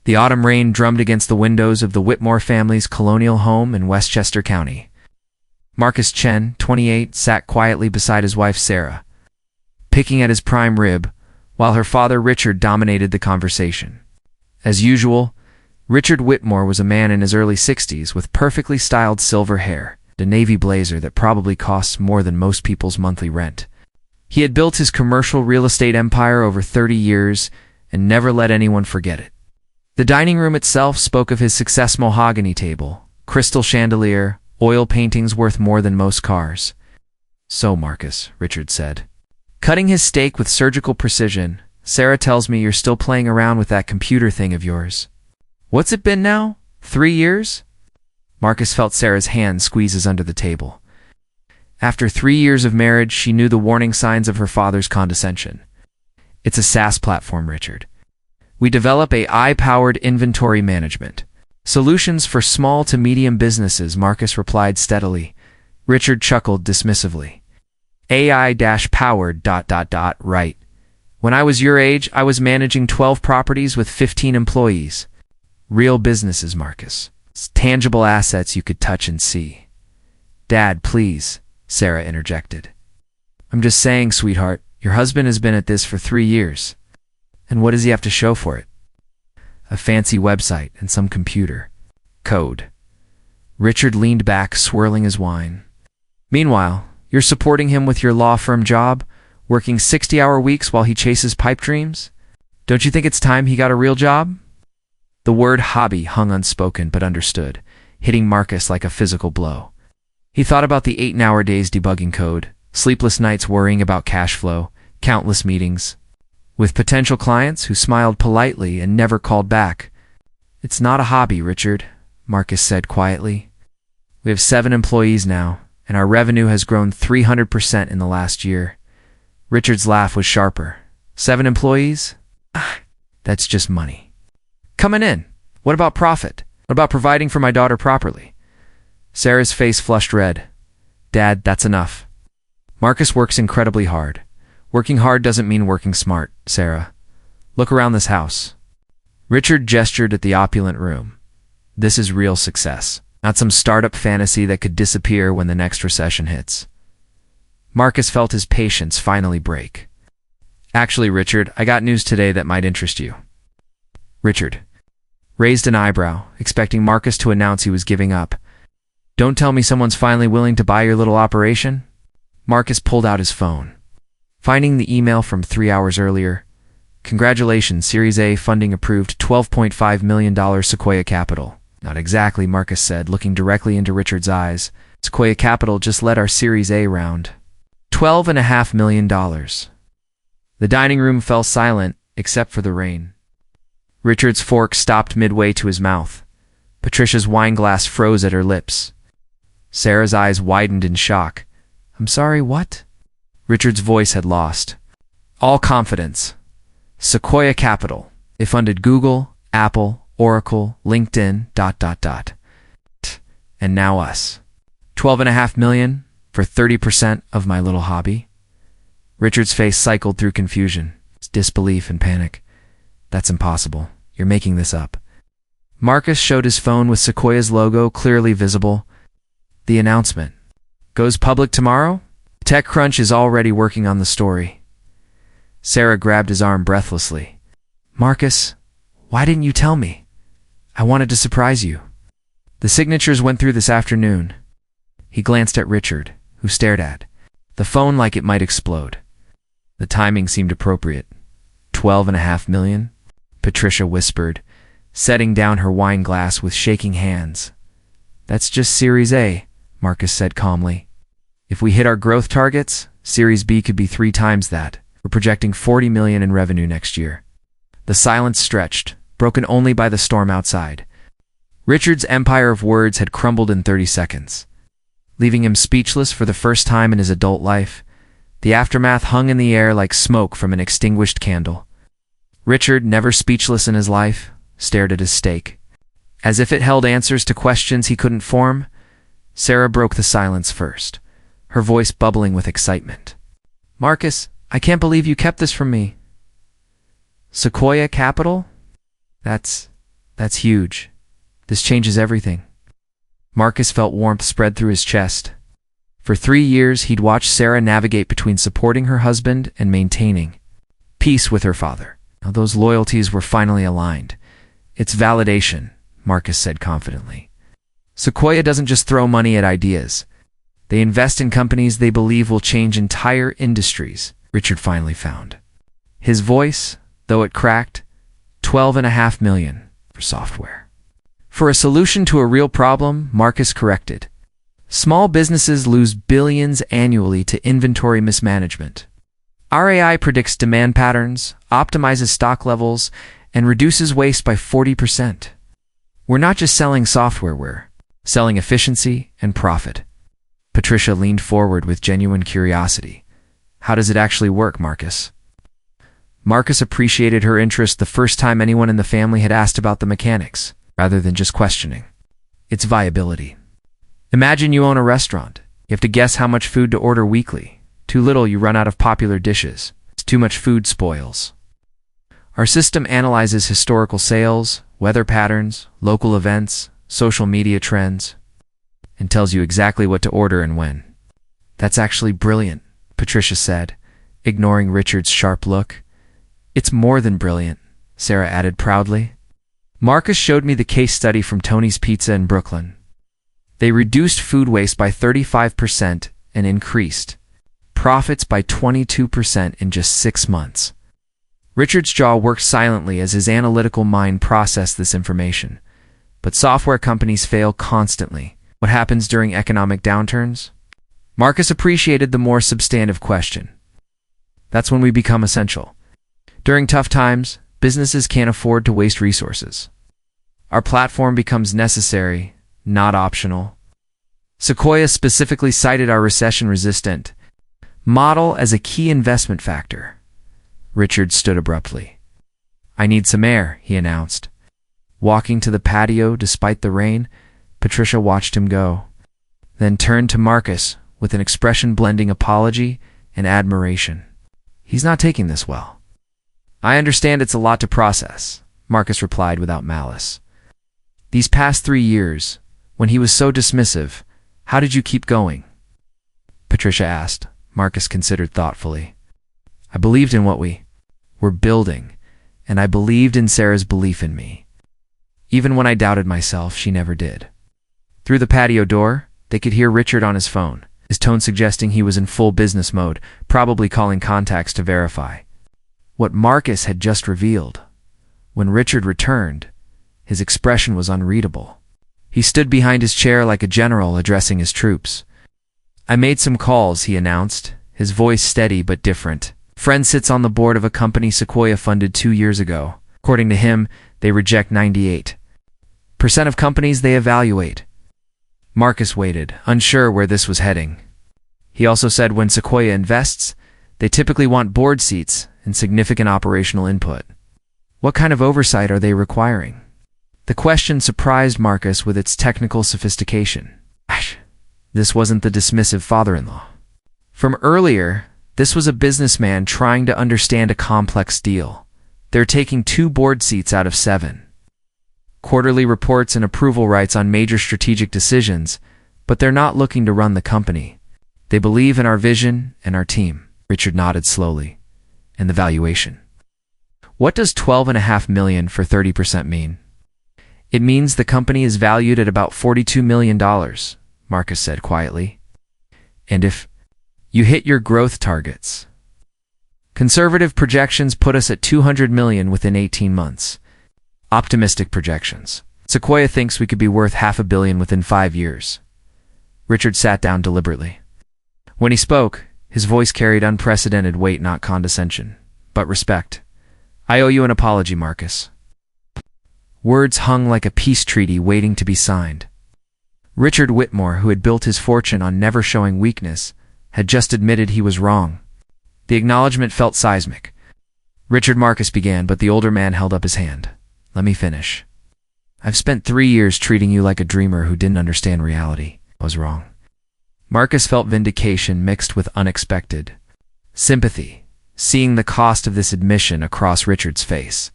The autumn rain drummed against the windows of the Whitmore family's colonial home in Westchester County. Marcus Chen, 28, sat quietly beside his wife Sarah, picking at his prime rib, while her father Richard dominated the conversation. As usual, Richard Whitmore was a man in his early 60s with perfectly styled silver hair, a navy blazer that probably costs more than most people's monthly rent. He had built his commercial real estate empire over 30 years and never let anyone forget it. The dining room itself spoke of his success: mahogany table, crystal chandelier, oil paintings worth more than most cars. "So, Marcus," Richard said, cutting his steak with surgical precision, "Sarah tells me you're still playing around with that computer thing of yours. What's it been now? 3 years?" Marcus felt Sarah's hand squeezes under the table. After 3 years of marriage, she knew the warning signs of her father's condescension. "It's a SaaS platform, Richard. We develop AI-powered inventory management solutions for small to medium businesses," Marcus replied steadily. Richard chuckled dismissively. AI-powered ... right. When I was your age, I was managing 12 properties with 15 employees. Real businesses, Marcus. It's tangible assets you could touch and see. "Dad, please," Sarah interjected. "I'm just saying, sweetheart, your husband has been at this for 3 years. And what does he have to show for it?" "A fancy website and some computer code." Richard leaned back, swirling his wine. "Meanwhile, you're supporting him with your law firm job, working 60-hour weeks while he chases pipe dreams? Don't you think it's time he got a real job?" The word hobby hung unspoken but understood, hitting Marcus like a physical blow. He thought about the 8-hour days debugging code, sleepless nights worrying about cash flow, countless meetings with potential clients who smiled politely and never called back. "It's not a hobby, Richard," Marcus said quietly. "We have 7 employees now, and our revenue has grown 300% in the last year." Richard's laugh was sharper. 7 employees? That's just money coming in. What about profit? What about providing for my daughter properly?" Sarah's face flushed red. "Dad, that's enough. Marcus works incredibly hard. Working hard doesn't mean working smart, Sarah. Look around this house." Richard gestured at the opulent room. "This is real success, not some startup fantasy that could disappear when the next recession hits." Marcus felt his patience finally break. "Actually, Richard, I got news today that might interest you." Richard raised an eyebrow, expecting Marcus to announce he was giving up. "Don't tell me someone's finally willing to buy your little operation?" Marcus pulled out his phone, finding the email from 3 hours earlier. "Congratulations, Series A funding approved, $12.5 million Sequoia Capital." "Not exactly," Marcus said, looking directly into Richard's eyes. "Sequoia Capital just led our Series A round. $12.5 million. The dining room fell silent, except for the rain. Richard's fork stopped midway to his mouth. Patricia's wine glass froze at her lips. Sarah's eyes widened in shock. "I'm sorry, what?" Richard's voice had lost all confidence. "Sequoia Capital. They funded Google, Apple, Oracle, LinkedIn, ... And now us. $12.5 million for 30% of my little hobby?" Richard's face cycled through confusion, disbelief, and panic. "That's impossible. You're making this up." Marcus showed his phone with Sequoia's logo clearly visible. "The announcement goes public tomorrow? TechCrunch is already working on the story." Sarah grabbed his arm breathlessly. "Marcus, why didn't you tell me? I wanted to surprise you." "The signatures went through this afternoon." He glanced at Richard, who stared at the phone like it might explode. The timing seemed appropriate. $12.5 million? Patricia whispered, setting down her wine glass with shaking hands. "That's just Series A," Marcus said calmly. "If we hit our growth targets, Series B could be 3 times that. We're projecting $40 million in revenue next year." The silence stretched, broken only by the storm outside. Richard's empire of words had crumbled in 30 seconds, leaving him speechless for the first time in his adult life. The aftermath hung in the air like smoke from an extinguished candle. Richard, never speechless in his life, stared at his steak, as if it held answers to questions he couldn't form. Sarah broke the silence first, her voice bubbling with excitement. "Marcus, I can't believe you kept this from me." "Sequoia Capital? That's That's huge. This changes everything. Marcus felt warmth spread through his chest. For 3 years, he'd watched Sarah navigate between supporting her husband and maintaining peace with her father. Now those loyalties were finally aligned. It's validation, Marcus said confidently. Sequoia doesn't just throw money at ideas. They invest in companies they believe will change entire industries, Richard finally found. His voice, though it cracked, $12.5 million for software. For a solution to a real problem, Marcus corrected. Small businesses lose billions annually to inventory mismanagement. Our AI predicts demand patterns, optimizes stock levels, and reduces waste by 40%. We're not just selling software, we're selling efficiency and profit. Patricia leaned forward with genuine curiosity. How does it actually work, Marcus? Marcus appreciated her interest the first time anyone in the family had asked about the mechanics, rather than just questioning. It's viability. Imagine you own a restaurant. You have to guess how much food to order weekly. Too little, you run out of popular dishes. Too much food spoils. Our system analyzes historical sales, weather patterns, local events, social media trends, and tells you exactly what to order and when. That's actually brilliant, Patricia said, ignoring Richard's sharp look. It's more than brilliant, Sarah added proudly. Marcus showed me the case study from Tony's Pizza in Brooklyn. They reduced food waste by 35% and increased profits by 22% in just 6 months. Richard's jaw worked silently as his analytical mind processed this information. But software companies fail constantly. What happens during economic downturns? Marcus appreciated the more substantive question. That's when we become essential. During tough times, businesses can't afford to waste resources. Our platform becomes necessary, not optional. Sequoia specifically cited our recession-resistant model as a key investment factor. Richard stood abruptly. I need some air, he announced. Walking to the patio despite the rain, Patricia watched him go, then turned to Marcus with an expression blending apology and admiration. He's not taking this well. I understand it's a lot to process, Marcus replied without malice. These past 3 years, when he was so dismissive, how did you keep going? Patricia asked. Marcus considered thoughtfully. I believed in what we were building, and I believed in Sarah's belief in me. Even when I doubted myself, she never did. Through the patio door, they could hear Richard on his phone, his tone suggesting he was in full business mode, probably calling contacts to verify what Marcus had just revealed. When Richard returned, his expression was unreadable. He stood behind his chair like a general addressing his troops. I made some calls, he announced, his voice steady but different. Friend sits on the board of a company Sequoia funded 2 years ago. According to him, they reject 98% of companies they evaluate. Marcus waited, unsure where this was heading. He also said when Sequoia invests, they typically want board seats and significant operational input. What kind of oversight are they requiring? The question surprised Marcus with its technical sophistication. This wasn't the dismissive father-in-law. From earlier, this was a businessman trying to understand a complex deal. They're taking 2 board seats out of 7. Quarterly reports and approval rights on major strategic decisions, but they're not looking to run the company. They believe in our vision and our team. Richard nodded slowly. And the valuation. What does $12.5 million for 30% mean? It means the company is valued at about $42 million, Marcus said quietly. And if you hit your growth targets, conservative projections put us at $200 million within 18 months. Optimistic projections. Sequoia thinks we could be worth $500 million within 5 years. Richard sat down deliberately. When he spoke, his voice carried unprecedented weight, not condescension, but respect. I owe you an apology, Marcus. Words hung like a peace treaty waiting to be signed. Richard Whitmore, who had built his fortune on never showing weakness, had just admitted he was wrong. The acknowledgement felt seismic. Richard, Marcus began, but the older man held up his hand. Let me finish. I've spent 3 years treating you like a dreamer who didn't understand reality. I was wrong. Marcus felt vindication mixed with unexpected sympathy, seeing the cost of this admission across Richard's face.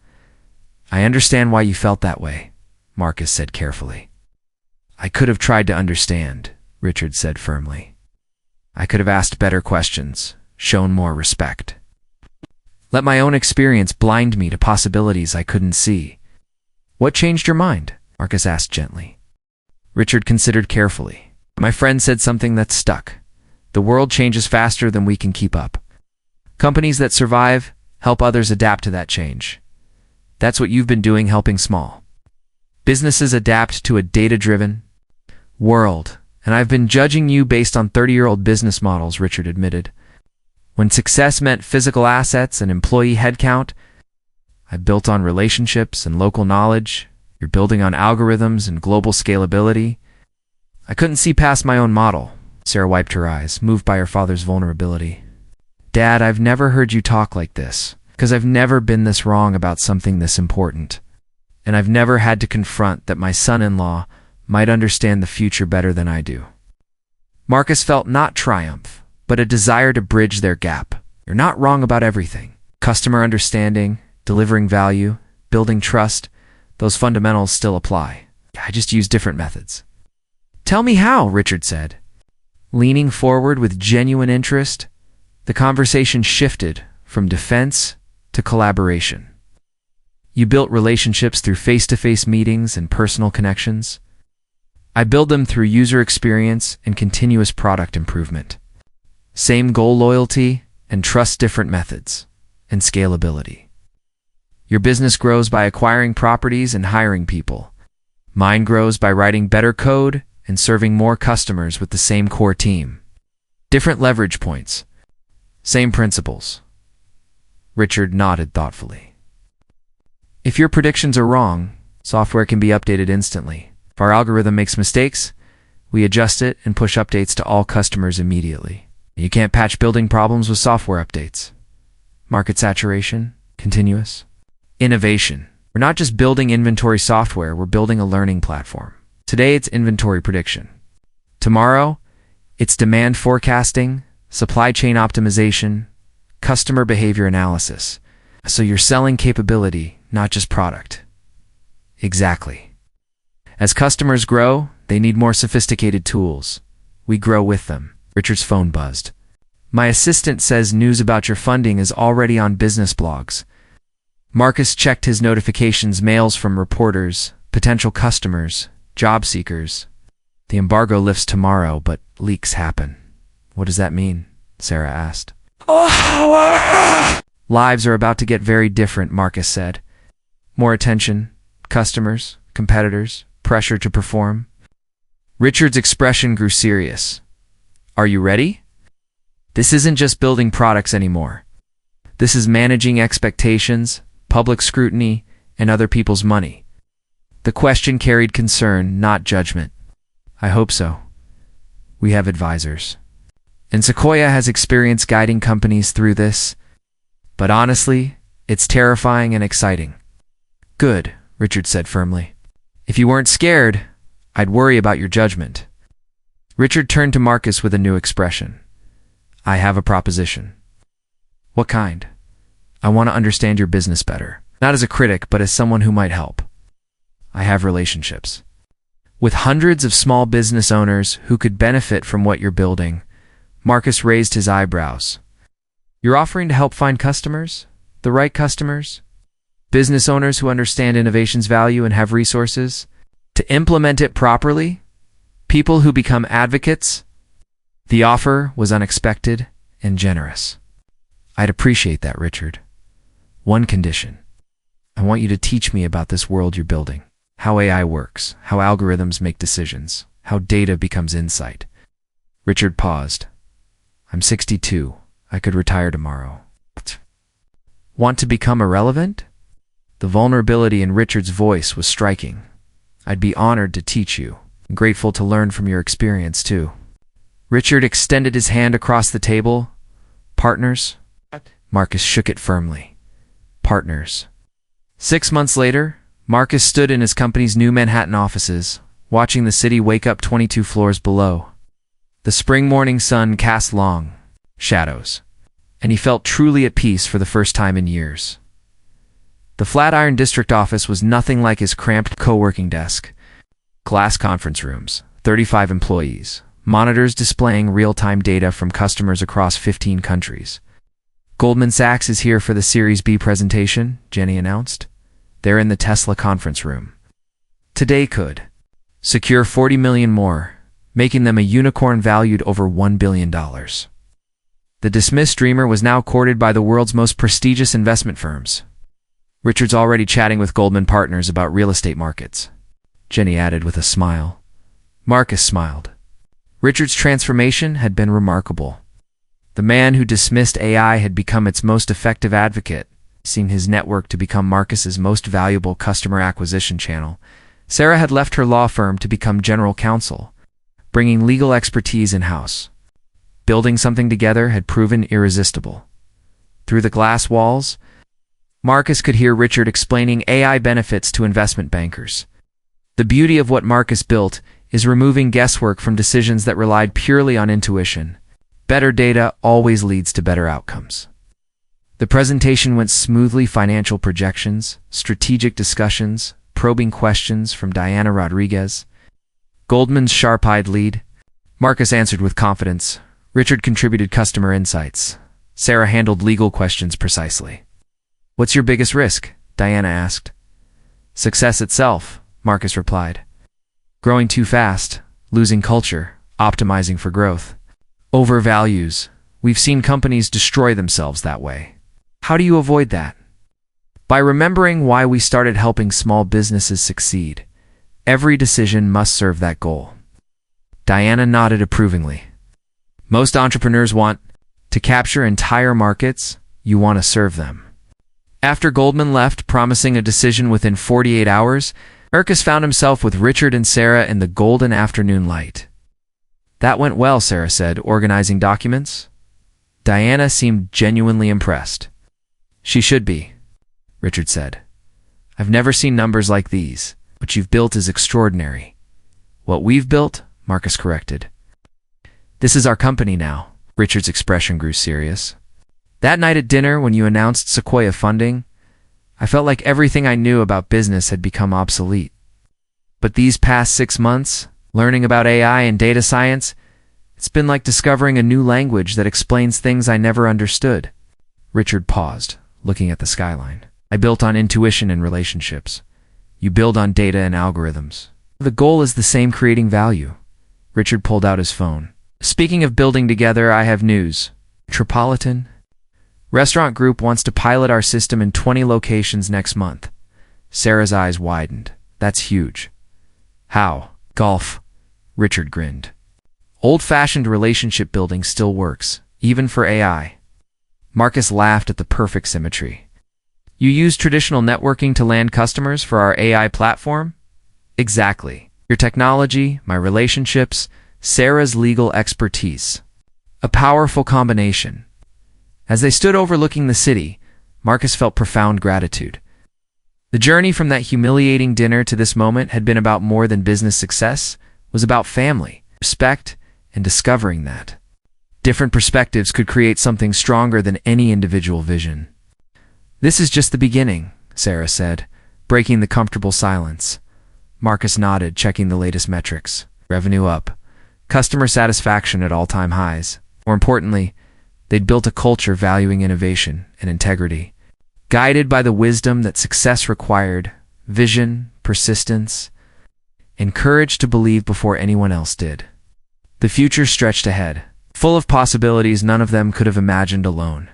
I understand why you felt that way, Marcus said carefully. I could have tried to understand, Richard said firmly. I could have asked better questions, shown more respect. Let my own experience blind me to possibilities I couldn't see. What changed your mind? Marcus asked gently. Richard considered carefully. My friend said something that stuck. The world changes faster than we can keep up. Companies that survive help others adapt to that change. That's what you've been doing, helping small businesses adapt to a data-driven world. And I've been judging you based on 30-year-old business models, Richard admitted. When success meant physical assets and employee headcount, I built on relationships and local knowledge. You're building on algorithms and global scalability. I couldn't see past my own model. Sarah wiped her eyes, moved by her father's vulnerability. Dad, I've never heard you talk like this, because I've never been this wrong about something this important. And I've never had to confront that my son-in-law might understand the future better than I do. Marcus felt not triumph, but a desire to bridge their gap. You're not wrong about everything. Customer understanding, delivering value, building trust, those fundamentals still apply. I just use different methods. Tell me how, Richard said. Leaning forward with genuine interest, the conversation shifted from defense to collaboration. You built relationships through face-to-face meetings and personal connections. I build them through user experience and continuous product improvement. Same goal, loyalty, and trust, different methods, and scalability. Your business grows by acquiring properties and hiring people. Mine grows by writing better code and serving more customers with the same core team. Different leverage points. Same principles. Richard nodded thoughtfully. If your predictions are wrong, software can be updated instantly. If our algorithm makes mistakes, we adjust it and push updates to all customers immediately. You can't patch building problems with software updates. Market saturation, continuous. Innovation. We're not just building inventory software, we're building a learning platform. Today it's inventory prediction. Tomorrow, it's demand forecasting, supply chain optimization, customer behavior analysis. So you're selling capability, not just product. Exactly. As customers grow, they need more sophisticated tools. We grow with them. Richard's phone buzzed. My assistant says news about your funding is already on business blogs. Marcus checked his notifications, mails from reporters, potential customers, job seekers. The embargo lifts tomorrow, but leaks happen. What does that mean? Sarah asked. Lives are about to get very different, Marcus said. More attention, customers, competitors, pressure to perform. Richard's expression grew serious. Are you ready? This isn't just building products anymore. This is managing expectations, public scrutiny, and other people's money. The question carried concern, not judgment. I hope so. We have advisors. And Sequoia has experience guiding companies through this. But honestly, it's terrifying and exciting. Good, Richard said firmly. If you weren't scared, I'd worry about your judgment. Richard turned to Marcus with a new expression. I have a proposition. What kind? I want to understand your business better. Not as a critic, but as someone who might help. I have relationships with hundreds of small business owners who could benefit from what you're building. Marcus raised his eyebrows. You're offering to help find customers? The right customers? Business owners who understand innovation's value and have resources to implement it properly? People who become advocates? The offer was unexpected and generous. I'd appreciate that, Richard. One condition. I want you to teach me about this world you're building. How AI works, how algorithms make decisions, how data becomes insight. Richard paused. I'm 62. I could retire tomorrow. Want to become irrelevant? The vulnerability in Richard's voice was striking. I'd be honored to teach you, and grateful to learn from your experience too. Richard extended his hand across the table. Partners? Marcus shook it firmly. Partners. 6 months later, Marcus stood in his company's new Manhattan offices, watching the city wake up 22 floors below. The spring morning sun cast long shadows, and he felt truly at peace for the first time in years. The Flatiron District office was nothing like his cramped co-working desk. Glass conference rooms, 35 employees, monitors displaying real-time data from customers across 15 countries. Goldman Sachs is here for the Series B presentation, Jenny announced. They're in the Tesla conference room. Today could secure 40 million more, making them a unicorn valued over $1 billion. The dismissed dreamer was now courted by the world's most prestigious investment firms. Richard's already chatting with Goldman partners about real estate markets, Jenny added with a smile. Marcus smiled. Richard's transformation had been remarkable. The man who dismissed AI had become its most effective advocate, seeing his network to become Marcus's most valuable customer acquisition channel. Sarah had left her law firm to become general counsel, bringing legal expertise in-house. Building something together had proven irresistible. Through the glass walls, Marcus could hear Richard explaining AI benefits to investment bankers. The beauty of what Marcus built is removing guesswork from decisions that relied purely on intuition. Better data always leads to better outcomes. The presentation went smoothly. Financial projections, strategic discussions, probing questions from Diana Rodriguez. Goldman's sharp-eyed lead. Marcus answered with confidence. Richard contributed customer insights. Sarah handled legal questions precisely. What's your biggest risk? Diana asked. Success itself, Marcus replied. Growing too fast, losing culture, optimizing for growth. Over values. We've seen companies destroy themselves that way. How do you avoid that? By remembering why we started helping small businesses succeed. Every decision must serve that goal. Diana nodded approvingly. Most entrepreneurs want to capture entire markets. You want to serve them. After Goldman left, promising a decision within 48 hours, Marcus found himself with Richard and Sarah in the golden afternoon light. That went well, Sarah said, organizing documents. Diana seemed genuinely impressed. She should be, Richard said. I've never seen numbers like these. What you've built is extraordinary. What we've built, Marcus corrected. This is our company now. Richard's expression grew serious. That night at dinner, when you announced Sequoia funding, I felt like everything I knew about business had become obsolete. But these past 6 months, learning about AI and data science, it's been like discovering a new language that explains things I never understood. Richard paused, looking at the skyline. I built on intuition and relationships. You build on data and algorithms. The goal is the same, creating value. Richard pulled out his phone. Speaking of building together, I have news. Metropolitan Restaurant Group wants to pilot our system in 20 locations next month. Sarah's eyes widened. That's huge. How? Golf. Richard grinned. Old-fashioned relationship building still works, even for AI. Marcus laughed at the perfect symmetry. You use traditional networking to land customers for our AI platform? Exactly. Your technology, my relationships, Sarah's legal expertise. A powerful combination. As they stood overlooking the city, Marcus felt profound gratitude. The journey from that humiliating dinner to this moment had been about more than business success. It was about family, respect, and discovering that different perspectives could create something stronger than any individual vision. This is just the beginning, Sarah said, breaking the comfortable silence. Marcus nodded, checking the latest metrics. Revenue up. Customer satisfaction at all-time highs. More importantly, they'd built a culture valuing innovation and integrity, guided by the wisdom that success required, vision, persistence, and courage to believe before anyone else did. The future stretched ahead, full of possibilities none of them could have imagined alone.